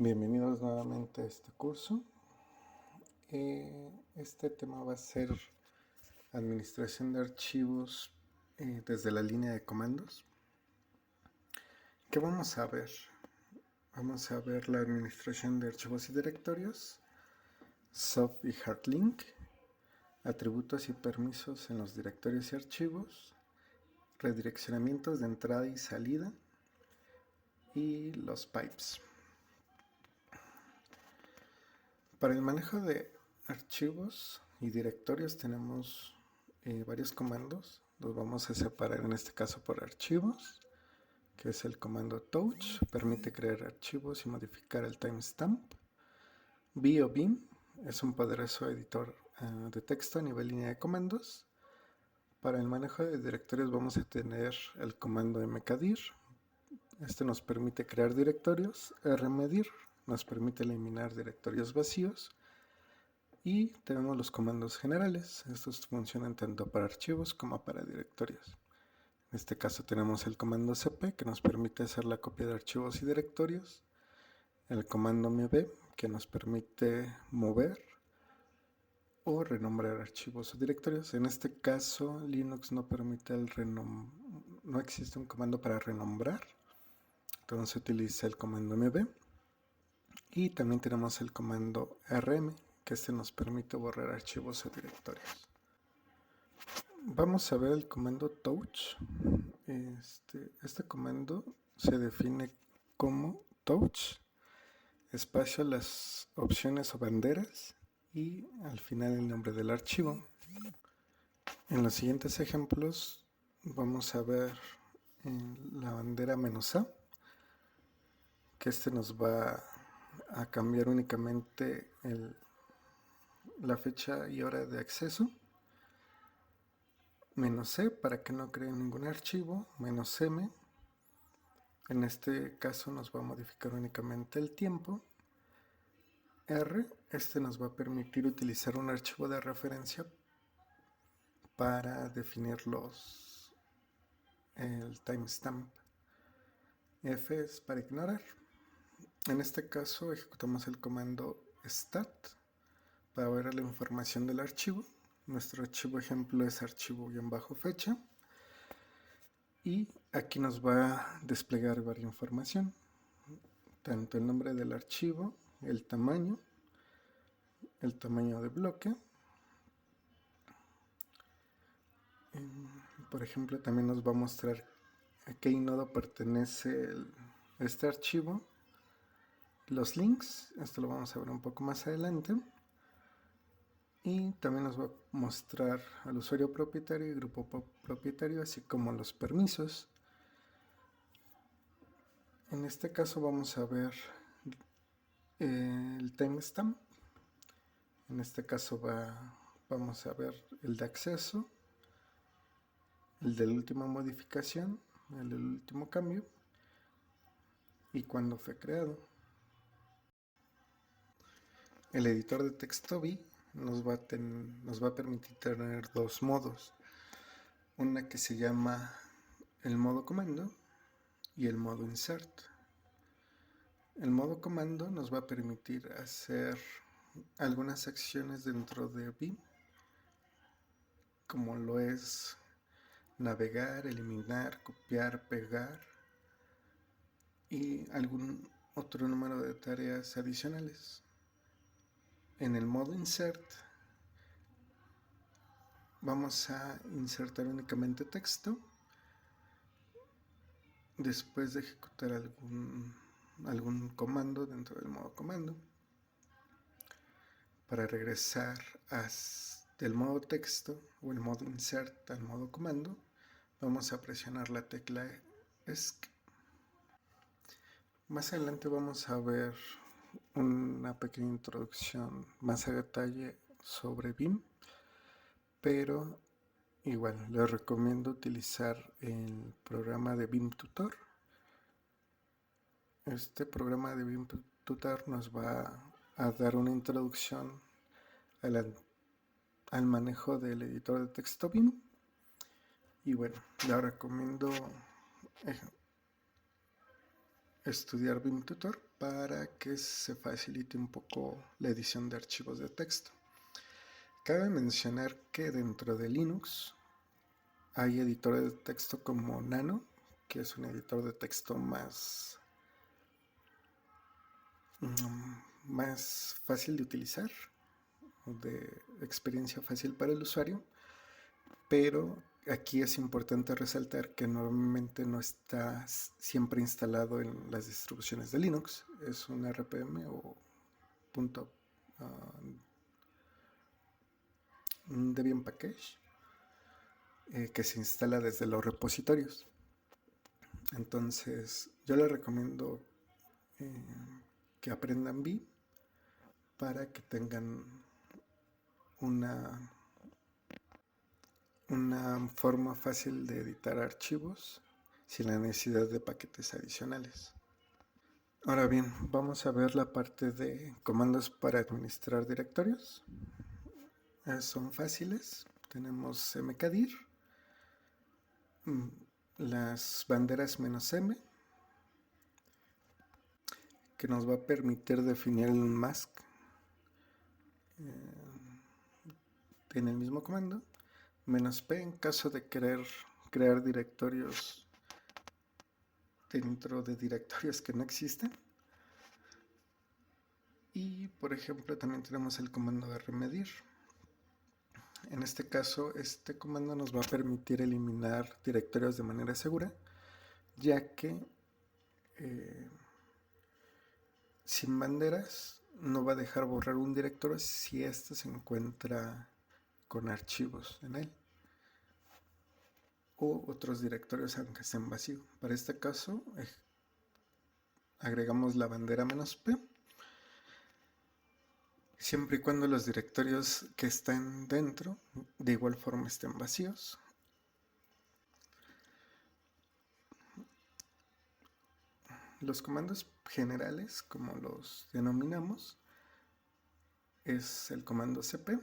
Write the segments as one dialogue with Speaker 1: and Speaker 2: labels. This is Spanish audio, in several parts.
Speaker 1: Bienvenidos nuevamente a este curso. Este tema va a ser administración de archivos desde la línea de comandos. ¿Qué vamos a ver? Vamos a ver la administración de archivos y directorios, soft y hard link, atributos y permisos en los directorios y archivos, redireccionamientos de entrada y salida y los pipes. Para el manejo de archivos y directorios tenemos varios comandos. Los vamos a separar en este caso por archivos, que es el comando touch, permite crear archivos y modificar el timestamp. B o bin es un poderoso editor de texto a nivel línea de comandos. Para el manejo de directorios vamos a tener el comando mkdir. Este nos permite crear directorios. Rmedir nos permite eliminar directorios vacíos. Y tenemos los comandos generales. Estos funcionan tanto para archivos como para directorios. En este caso tenemos el comando cp, que nos permite hacer la copia de archivos y directorios. El comando mv, que nos permite mover o renombrar archivos o directorios. En este caso Linux no permite no existe un comando para renombrar. Entonces se utiliza el comando mv. Y también tenemos el comando rm, que nos permite borrar archivos o directorios. Vamos a ver el comando touch. Este comando se define como touch, espacio las opciones o banderas y al final el nombre del archivo. En los siguientes ejemplos vamos a ver la bandera "-a", que nos va a cambiar únicamente la fecha y hora de acceso. "-c" para que no cree ningún archivo. "-m", en este caso nos va a modificar únicamente el tiempo. R, nos va a permitir utilizar un archivo de referencia para definir el timestamp. F es para ignorar. En este caso ejecutamos el comando stat para ver la información del archivo. Nuestro archivo ejemplo es archivo-fecha. Y aquí nos va a desplegar varias información, tanto el nombre del archivo, el tamaño de bloque. Por ejemplo, también nos va a mostrar a qué nodo pertenece este archivo. Los links, esto lo vamos a ver un poco más adelante. Y también nos va a mostrar al usuario propietario y grupo propietario, así como los permisos. En este caso vamos a ver el timestamp. En este caso vamos a ver el de acceso, el de la última modificación, el del último cambio y cuándo fue creado. El editor de texto B nos va a permitir tener dos modos. Una que se llama el modo comando y el modo insert. El modo comando nos va a permitir hacer algunas acciones dentro de Vim, como lo es navegar, eliminar, copiar, pegar y algún otro número de tareas adicionales. En el modo insert vamos a insertar únicamente texto después de ejecutar algún comando dentro del modo comando. Para regresar del modo texto o el modo insert al modo comando, vamos a presionar la tecla ESC. Más adelante vamos a ver una pequeña introducción más a detalle sobre Vim, pero igual les recomiendo utilizar el programa de Vim Tutor. Este programa de Vim Tutor nos va a dar una introducción al manejo del editor de texto Vim. Y bueno, les recomiendo estudiar Vim Tutor para que se facilite un poco la edición de archivos de texto. Cabe mencionar que dentro de Linux hay editores de texto como Nano, que es un editor de texto más fácil de utilizar, de experiencia fácil para el usuario, pero aquí es importante resaltar que normalmente no está siempre instalado en las distribuciones de Linux. Es un RPM o punto, un Debian Package que se instala desde los repositorios. Entonces yo les recomiendo que aprendan B para que tengan una forma fácil de editar archivos sin la necesidad de paquetes adicionales. Ahora bien, vamos a ver la parte de comandos para administrar directorios. Son fáciles. Tenemos mkdir, las banderas "-m", que nos va a permitir definir un mask en el mismo comando, "-p" en caso de querer crear directorios dentro de directorios que no existen. Y por ejemplo también tenemos el comando de rmdir. En este caso, este comando nos va a permitir eliminar directorios de manera segura, ya que sin banderas no va a dejar borrar un directorio si éste se encuentra con archivos en él o otros directorios aunque estén vacíos. Para este caso agregamos la bandera "-p", siempre y cuando los directorios que estén dentro de igual forma estén vacíos. Los comandos generales, como los denominamos, es el comando cp,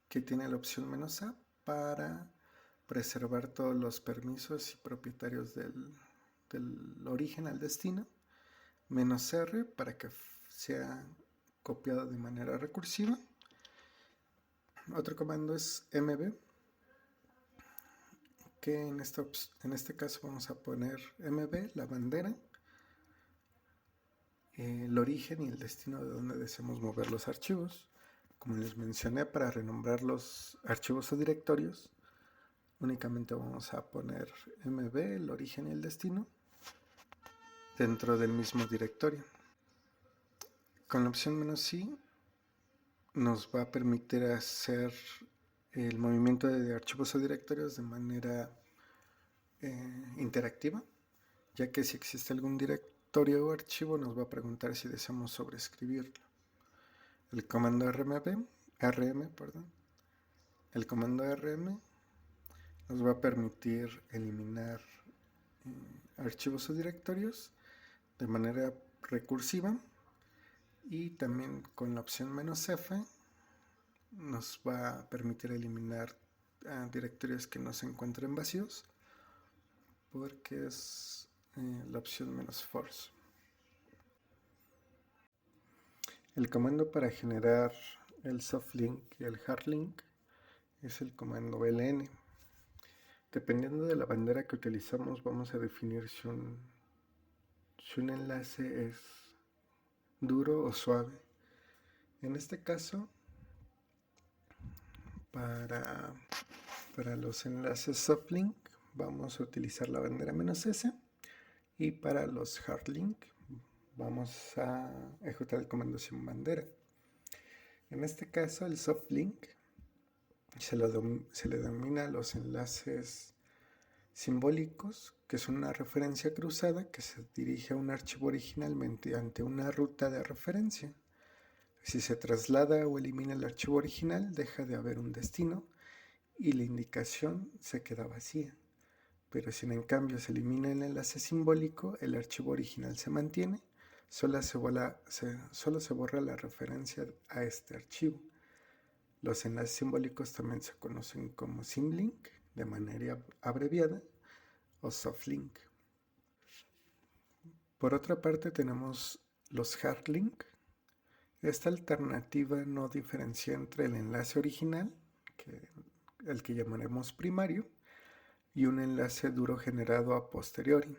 Speaker 1: que tiene la opción "-a" para preservar todos los permisos y propietarios del origen al destino, "-r" para que sea copiado de manera recursiva. Otro comando es mb, que en este caso vamos a poner mb, la bandera, el origen y el destino de donde deseamos mover los archivos. Como les mencioné, para renombrar los archivos o directorios únicamente vamos a poner mb, el origen y el destino, dentro del mismo directorio. Con la opción "-i" nos va a permitir hacer el movimiento de archivos o directorios de manera interactiva, ya que si existe algún directorio o archivo nos va a preguntar si deseamos sobreescribirlo. El comando rm, el comando rm nos va a permitir eliminar archivos o directorios de manera recursiva, y también con la opción "-f nos va a permitir eliminar directorios que no se encuentren vacíos, porque es la opción "-force". El comando para generar el softlink y el hardlink es el comando "-ln". Dependiendo de la bandera que utilizamos, vamos a definir si un enlace es duro o suave. En este caso, para los enlaces softlink vamos a utilizar la bandera "-s, y para los hardlink vamos a ejecutar el comando sin bandera. En este caso, el softlink se le denomina los enlaces simbólicos, que es una referencia cruzada que se dirige a un archivo original mediante una ruta de referencia. Si se traslada o elimina el archivo original, deja de haber un destino y la indicación se queda vacía. Pero si en cambio se elimina el enlace simbólico, el archivo original se mantiene, solo se borra la referencia a este archivo. Los enlaces simbólicos también se conocen como symlink de manera abreviada o softlink. Por otra parte tenemos los hard link. Esta alternativa no diferencia entre el enlace original, el que llamaremos primario, y un enlace duro generado a posteriori.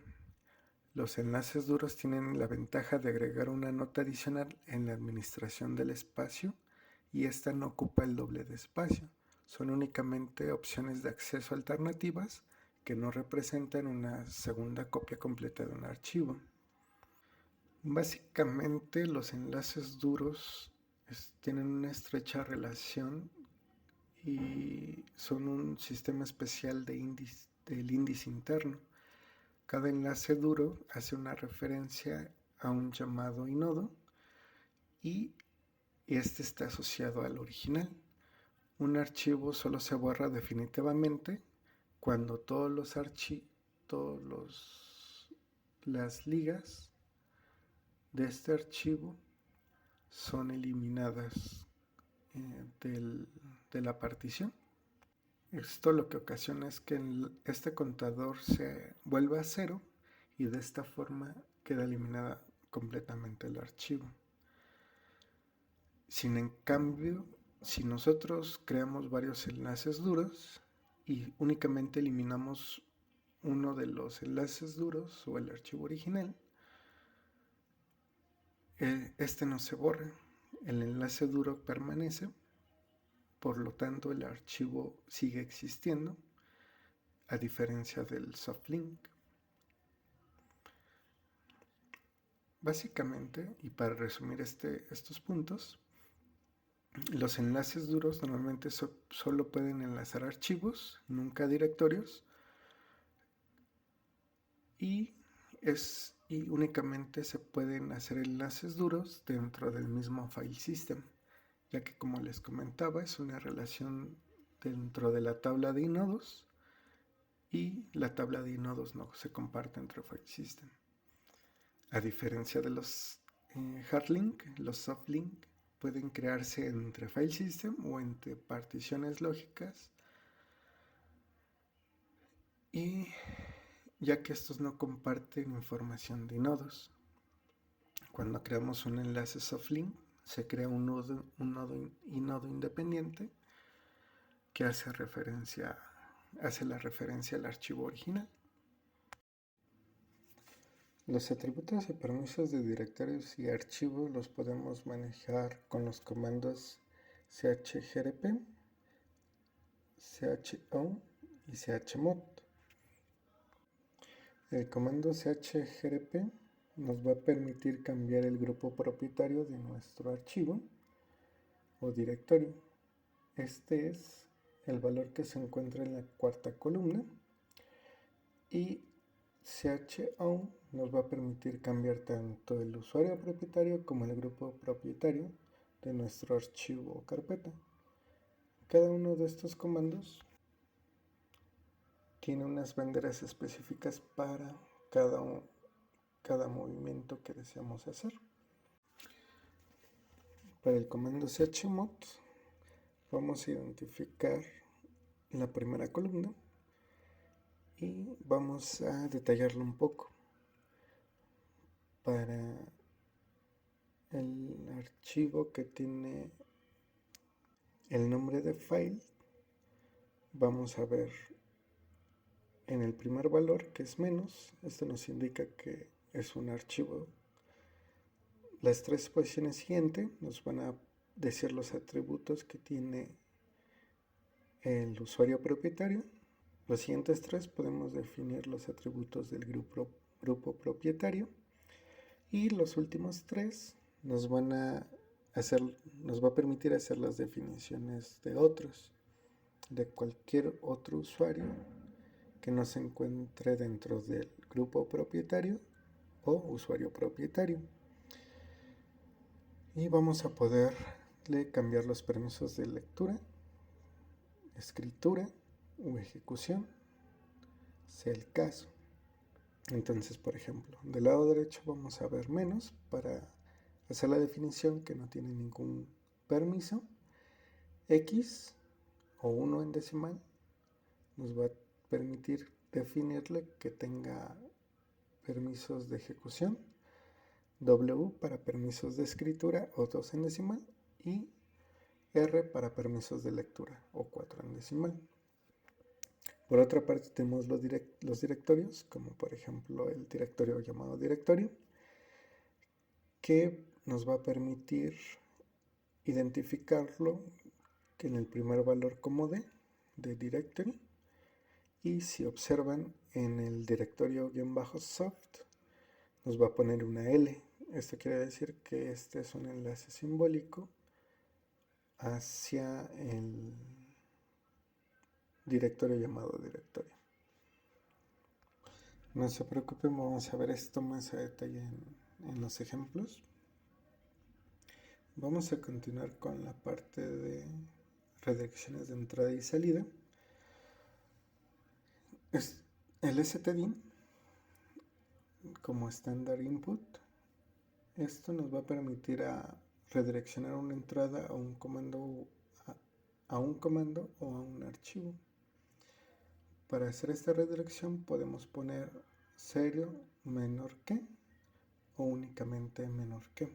Speaker 1: Los enlaces duros tienen la ventaja de agregar una nota adicional en la administración del espacio y esta no ocupa el doble de espacio. Son únicamente opciones de acceso alternativas que no representan una segunda copia completa de un archivo. Básicamente los enlaces duros tienen una estrecha relación y son un sistema especial del índice interno. Cada enlace duro hace una referencia a un llamado inodo y este está asociado al original. Un archivo solo se borra definitivamente cuando las ligas de este archivo son eliminadas de la partición. Esto lo que ocasiona es que este contador se vuelva a cero y de esta forma queda eliminada completamente el archivo. En cambio, si nosotros creamos varios enlaces duros y únicamente eliminamos uno de los enlaces duros o el archivo original, este no se borra, el enlace duro permanece, por lo tanto el archivo sigue existiendo, a diferencia del soft link. Básicamente, y para resumir estos puntos, los enlaces duros normalmente solo pueden enlazar archivos, nunca directorios, y únicamente se pueden hacer enlaces duros dentro del mismo file system, ya que, como les comentaba, es una relación dentro de la tabla de inodos y la tabla de inodos no se comparte entre file system. A diferencia de los hard link, los soft link pueden crearse entre file system o entre particiones lógicas, y ya que estos no comparten información de nodos. Cuando creamos un enlace soft link, se crea un nodo independiente que hace la referencia al archivo original. Los atributos y permisos de directorios y archivos los podemos manejar con los comandos chgrp, cho y chmod. El comando chgrp nos va a permitir cambiar el grupo propietario de nuestro archivo o directorio. Este es el valor que se encuentra en la cuarta columna, y cho nos va a permitir cambiar tanto el usuario propietario como el grupo propietario de nuestro archivo o carpeta. Cada uno de estos comandos tiene unas banderas específicas para cada movimiento que deseamos hacer. Para el comando chmod vamos a identificar la primera columna y vamos a detallarlo un poco. Para el archivo que tiene el nombre de file, vamos a ver en el primer valor, que es menos, esto nos indica que es un archivo. Las tres posiciones siguientes nos van a decir los atributos que tiene el usuario propietario. Los siguientes tres podemos definir los atributos del grupo propietario, y los últimos tres nos va a permitir hacer las definiciones de otros, de cualquier otro usuario que no se encuentre dentro del grupo propietario o usuario propietario. Y vamos a poderle cambiar los permisos de lectura, escritura o ejecución, sea el caso. Entonces, por ejemplo, del lado derecho vamos a ver menos para hacer la definición que no tiene ningún permiso. X o 1 en decimal nos va a permitir definirle que tenga permisos de ejecución, W para permisos de escritura o 2 en decimal y R para permisos de lectura o 4 en decimal. Por otra parte tenemos los directorios, como por ejemplo el directorio llamado directorio, que nos va a permitir identificarlo en el primer valor como de directory. Y si observan en el directorio-soft nos va a poner una L. Esto quiere decir que este es un enlace simbólico hacia el directorio llamado directorio. No se preocupen, vamos a ver esto más a detalle en los ejemplos. Vamos a continuar con la parte de redirecciones de entrada y salida. El std como estándar input, esto nos va a permitir redireccionar una entrada a un comando o a un archivo. Para hacer esta redirección podemos poner serio menor que o únicamente menor que.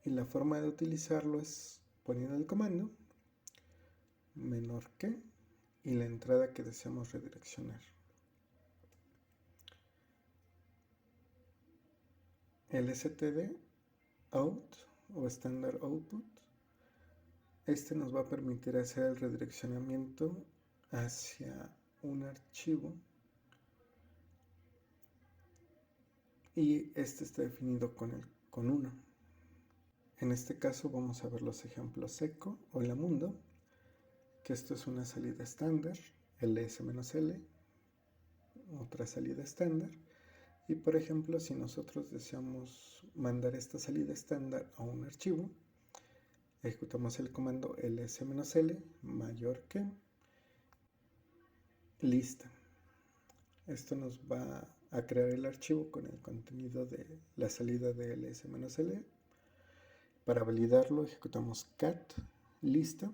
Speaker 1: Y la forma de utilizarlo es poniendo el comando menor que y la entrada que deseamos redireccionar. El std out o standard output, este nos va a permitir hacer el redireccionamiento hacia un archivo y este está definido con 1. En este caso vamos a ver los ejemplos echo o la mundo, que esto es una salida estándar, ls-l, otra salida estándar. Y por ejemplo, si nosotros deseamos mandar esta salida estándar a un archivo, ejecutamos el comando ls-l mayor que lista. Esto nos va a crear el archivo con el contenido de la salida de ls-l. Para validarlo ejecutamos cat lista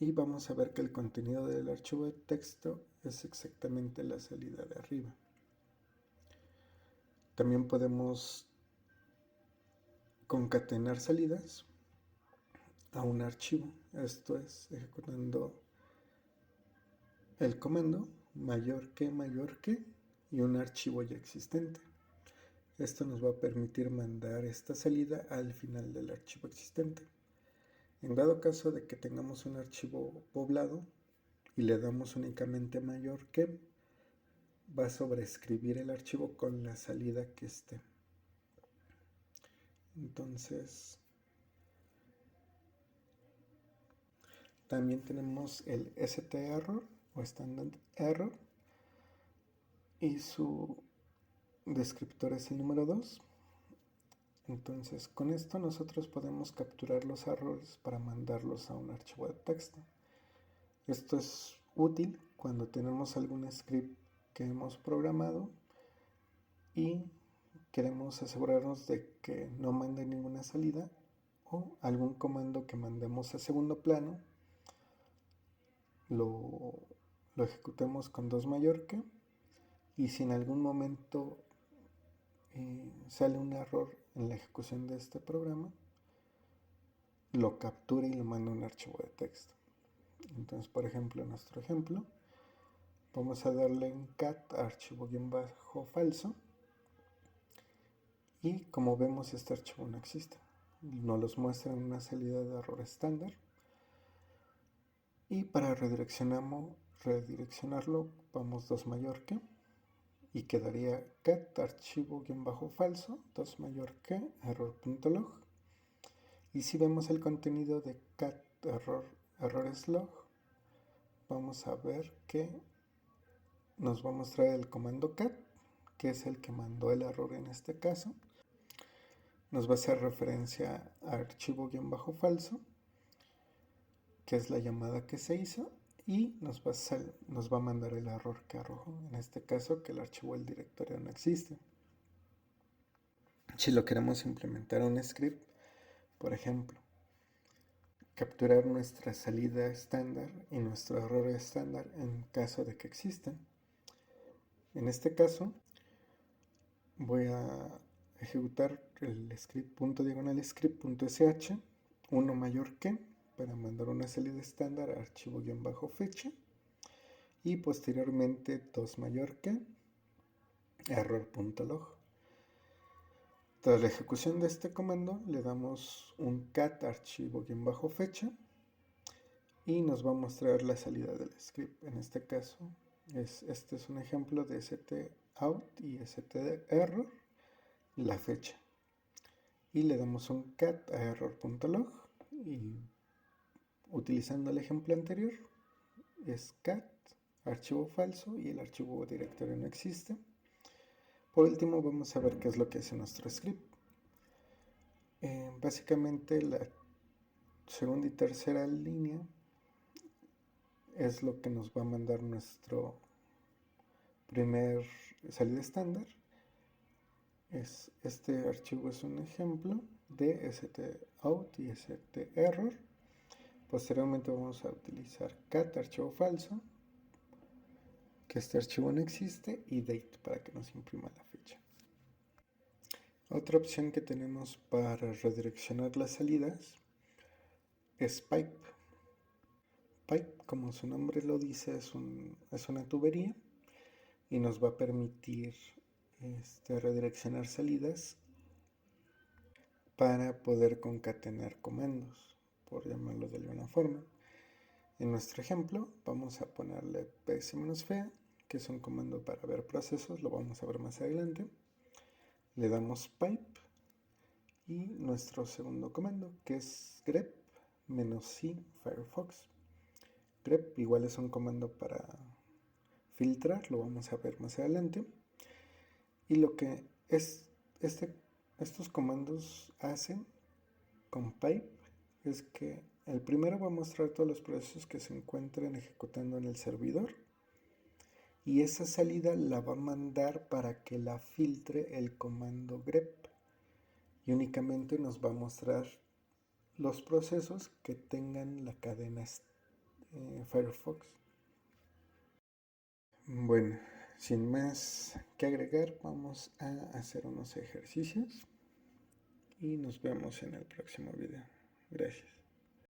Speaker 1: y vamos a ver que el contenido del archivo de texto es exactamente la salida de arriba. También podemos concatenar salidas a un archivo. Esto es ejecutando el comando mayor que y un archivo ya existente. Esto nos va a permitir mandar esta salida al final del archivo existente. En dado caso de que tengamos un archivo poblado y le damos únicamente mayor que, va a sobreescribir el archivo con la salida que esté. Entonces, también tenemos el ST-error o standard error y su descriptor es el número 2. Entonces, con esto nosotros podemos capturar los errores para mandarlos a un archivo de texto. Esto es útil cuando tenemos algún script que hemos programado y queremos asegurarnos de que no mande ninguna salida o algún comando que mandemos a segundo plano lo ejecutemos con 2 mayor que, y si en algún momento sale un error en la ejecución de este programa, lo captura y lo manda a un archivo de texto. Entonces, por ejemplo, en nuestro ejemplo vamos a darle en cat archivo-falso y como vemos este archivo no existe, nos los muestra en una salida de error estándar. Y para redireccionarlo vamos 2 mayor que y quedaría cat archivo-falso 2 mayor que error.log. Y si vemos el contenido de cat errores-log, vamos a ver que nos va a mostrar el comando cat, que es el que mandó el error en este caso. Nos va a hacer referencia a archivo-falso, que es la llamada que se hizo, y nos va a mandar el error que arrojó, en este caso que el archivo del directorio no existe. Si lo queremos implementar a un script, por ejemplo, capturar nuestra salida estándar y nuestro error estándar en caso de que existan. En este caso voy a ejecutar el script .script.sh 1 mayor que para mandar una salida estándar a archivo-fecha y posteriormente 2 mayor que error.log. Tras la ejecución de este comando le damos un cat archivo-fecha y nos va a mostrar la salida del script. En este caso este es un ejemplo de stout y stderror, la fecha, y le damos un cat a error.log y utilizando el ejemplo anterior es cat archivo falso y el archivo directorio no existe. Por último vamos a ver qué es lo que hace nuestro script. Básicamente la segunda y tercera línea es lo que nos va a mandar nuestro primer salida estándar. Este archivo es un ejemplo de stout y stderror. Posteriormente vamos a utilizar cat archivo falso, que este archivo no existe, y date para que nos imprima la fecha. Otra opción que tenemos para redireccionar las salidas es pipe. Pipe, como su nombre lo dice, es una tubería y nos va a permitir redireccionar salidas para poder concatenar comandos, por llamarlo de alguna forma. En nuestro ejemplo vamos a ponerle ps-fea, que es un comando para ver procesos, lo vamos a ver más adelante. Le damos pipe y nuestro segundo comando, que es grep-c firefox. Grep igual es un comando para filtrar, lo vamos a ver más adelante. Y lo que estos comandos hacen con pipe es que el primero va a mostrar todos los procesos que se encuentren ejecutando en el servidor y esa salida la va a mandar para que la filtre el comando grep y únicamente nos va a mostrar los procesos que tengan la cadena Firefox. Bueno, sin más que agregar, vamos a hacer unos ejercicios y nos vemos en el próximo video. Gracias.